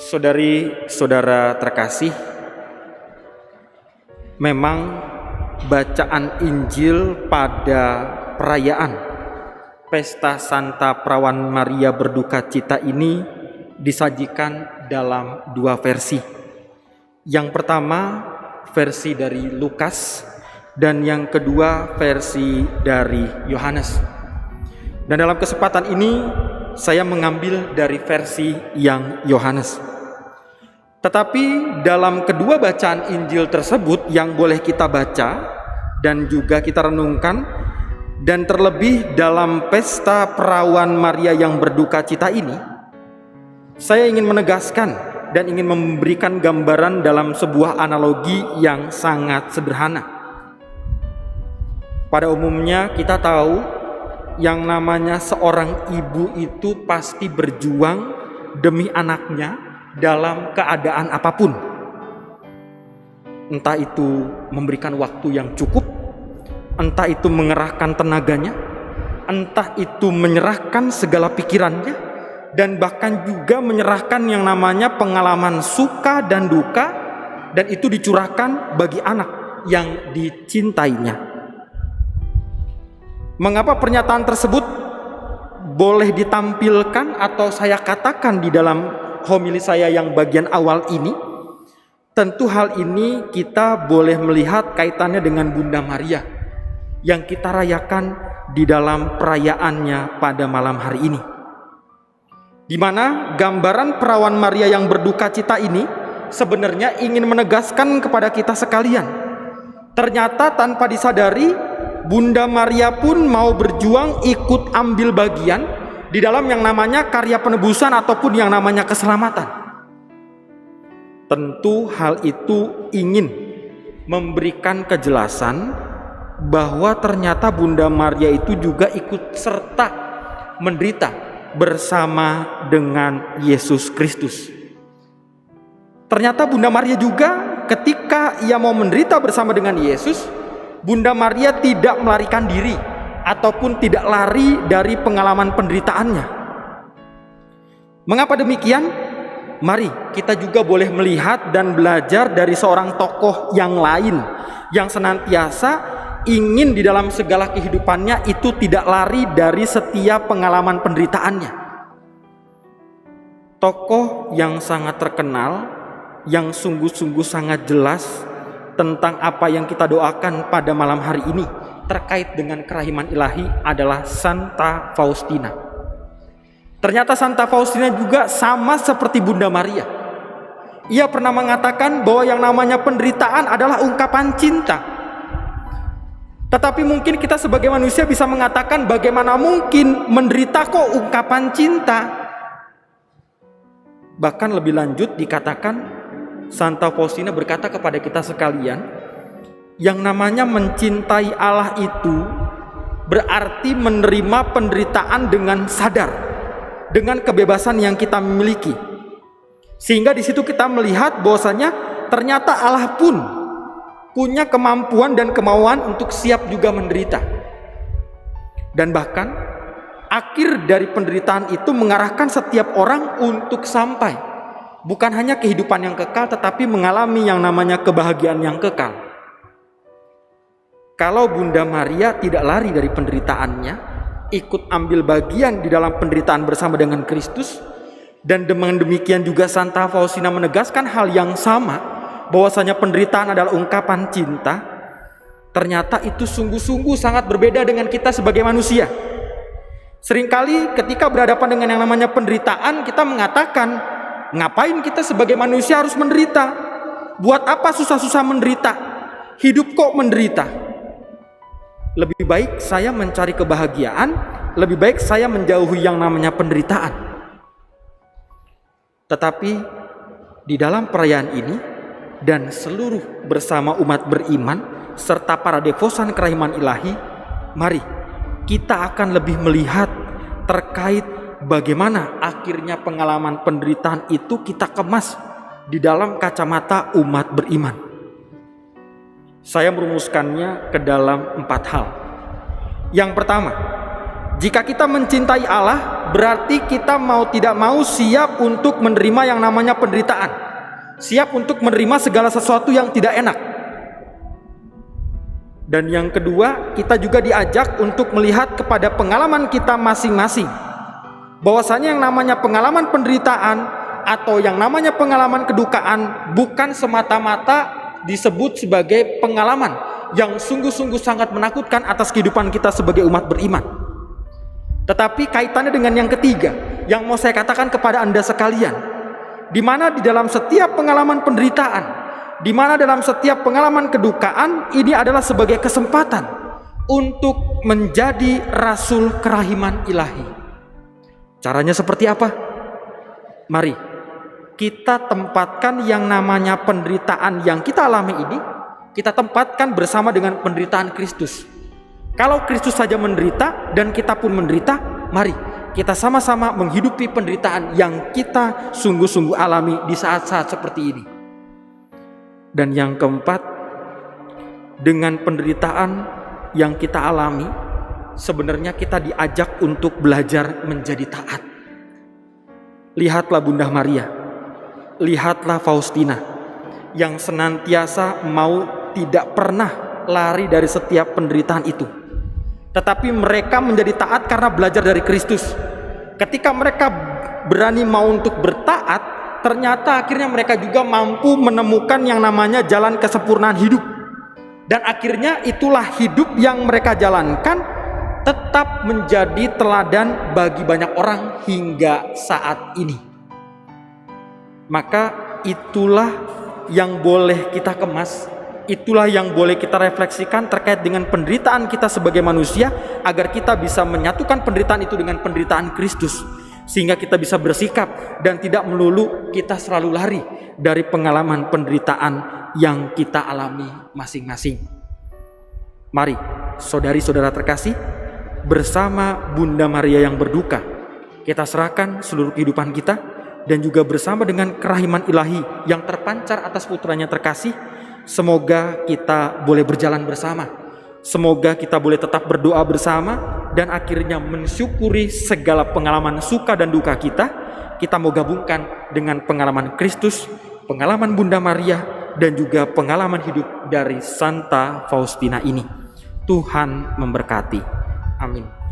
Saudari-saudara terkasih, memang bacaan Injil pada perayaan Pesta Santa Perawan Maria Berduka Cita ini disajikan dalam dua versi. Yang pertama versi dari Lukas dan yang kedua versi dari Yohanes. Dan dalam kesempatan ini saya mengambil dari versi yang Yohanes. Tetapi dalam kedua bacaan Injil tersebut yang boleh kita baca dan juga kita renungkan, dan terlebih dalam Pesta Perawan Maria yang Berduka Cita ini, saya ingin menegaskan dan ingin memberikan gambaran dalam sebuah analogi yang sangat sederhana. Pada umumnya kita tahu yang namanya seorang ibu itu pasti berjuang demi anaknya dalam keadaan apapun. Entah itu memberikan waktu yang cukup, entah itu mengerahkan tenaganya, entah itu menyerahkan segala pikirannya, dan bahkan juga menyerahkan yang namanya pengalaman suka dan duka, dan itu dicurahkan bagi anak yang dicintainya. Mengapa pernyataan tersebut boleh ditampilkan atau saya katakan di dalam homili saya yang bagian awal ini? Tentu hal ini kita boleh melihat kaitannya dengan Bunda Maria yang kita rayakan di dalam perayaannya pada malam hari ini, di mana gambaran Perawan Maria yang berduka cita ini sebenarnya ingin menegaskan kepada kita sekalian, ternyata tanpa disadari Bunda Maria pun mau berjuang ikut ambil bagian di dalam yang namanya karya penebusan ataupun yang namanya keselamatan. Tentu hal itu ingin memberikan kejelasan bahwa ternyata Bunda Maria itu juga ikut serta menderita bersama dengan Yesus Kristus. Ternyata Bunda Maria juga ketika ia mau menderita bersama dengan Yesus, Bunda Maria tidak melarikan diri ataupun tidak lari dari pengalaman penderitaannya. Mengapa demikian? Mari kita juga boleh melihat dan belajar dari seorang tokoh yang lain yang senantiasa ingin di dalam segala kehidupannya itu tidak lari dari setiap pengalaman penderitaannya. Tokoh yang sangat terkenal, yang sungguh-sungguh sangat jelas tentang apa yang kita doakan pada malam hari ini terkait dengan kerahiman ilahi adalah Santa Faustina. Ternyata Santa Faustina juga sama seperti Bunda Maria. Ia pernah mengatakan bahwa yang namanya penderitaan adalah ungkapan cinta. Tetapi mungkin kita sebagai manusia bisa mengatakan, bagaimana mungkin menderita kok ungkapan cinta? Bahkan lebih lanjut dikatakan, Santa Faustina berkata kepada kita sekalian, yang namanya mencintai Allah itu berarti menerima penderitaan dengan sadar, dengan kebebasan yang kita miliki. Sehingga di situ kita melihat bahwasanya ternyata Allah pun punya kemampuan dan kemauan untuk siap juga menderita. Dan bahkan akhir dari penderitaan itu mengarahkan setiap orang untuk sampai bukan hanya kehidupan yang kekal, tetapi mengalami yang namanya kebahagiaan yang kekal. Kalau Bunda Maria tidak lari dari penderitaannya, ikut ambil bagian di dalam penderitaan bersama dengan Kristus, dan dengan demikian juga Santa Faustina menegaskan hal yang sama, bahwasanya penderitaan adalah ungkapan cinta, ternyata itu sungguh-sungguh sangat berbeda dengan kita sebagai manusia. Seringkali ketika berhadapan dengan yang namanya penderitaan, kita mengatakan, ngapain kita sebagai manusia harus menderita? Buat apa susah-susah menderita? Hidup kok menderita? Lebih baik saya mencari kebahagiaan, lebih baik saya menjauhi yang namanya penderitaan. Tetapi di dalam perayaan ini dan seluruh bersama umat beriman serta para devosan kerahiman ilahi, mari kita akan lebih melihat terkait bagaimana akhirnya pengalaman penderitaan itu kita kemas di dalam kacamata umat beriman. Saya merumuskannya ke dalam 4 hal. Yang pertama, jika kita mencintai Allah berarti kita mau tidak mau siap untuk menerima yang namanya penderitaan, siap untuk menerima segala sesuatu yang tidak enak. Dan yang kedua, kita juga diajak untuk melihat kepada pengalaman kita masing-masing, bahwasanya yang namanya pengalaman penderitaan atau yang namanya pengalaman kedukaan bukan semata-mata disebut sebagai pengalaman yang sungguh-sungguh sangat menakutkan atas kehidupan kita sebagai umat beriman. Tetapi kaitannya dengan yang ketiga yang mau saya katakan kepada Anda sekalian, di mana di dalam setiap pengalaman penderitaan, di mana dalam setiap pengalaman kedukaan, ini adalah sebagai kesempatan untuk menjadi rasul kerahiman ilahi. Caranya seperti apa? Mari kita tempatkan yang namanya penderitaan yang kita alami ini, kita tempatkan bersama dengan penderitaan Kristus. Kalau Kristus saja menderita dan kita pun menderita, mari kita sama-sama menghidupi penderitaan yang kita sungguh-sungguh alami di saat-saat seperti ini. Dan yang keempat, dengan penderitaan yang kita alami, sebenarnya kita diajak untuk belajar menjadi taat. Lihatlah Bunda Maria, lihatlah Faustina, yang senantiasa mau tidak pernah lari dari setiap penderitaan itu. Tetapi mereka menjadi taat karena belajar dari Kristus. Ketika mereka berani mau untuk bertaat, ternyata akhirnya mereka juga mampu menemukan yang namanya jalan kesempurnaan hidup. Dan akhirnya itulah hidup yang mereka jalankan tetap menjadi teladan bagi banyak orang hingga saat ini. Maka itulah yang boleh kita kemas, itulah yang boleh kita refleksikan terkait dengan penderitaan kita sebagai manusia, agar kita bisa menyatukan penderitaan itu dengan penderitaan Kristus, sehingga kita bisa bersikap dan tidak melulu kita selalu lari dari pengalaman penderitaan yang kita alami masing-masing. Mari saudari-saudara terkasih, bersama Bunda Maria yang berduka, kita serahkan seluruh kehidupan kita, dan juga bersama dengan kerahiman ilahi yang terpancar atas putranya terkasih. Semoga kita boleh berjalan bersama, semoga kita boleh tetap berdoa bersama, dan akhirnya mensyukuri segala pengalaman suka dan duka kita. Kita mau gabungkan dengan pengalaman Kristus, pengalaman Bunda Maria, dan juga pengalaman hidup dari Santa Faustina ini. Tuhan memberkati. Amin.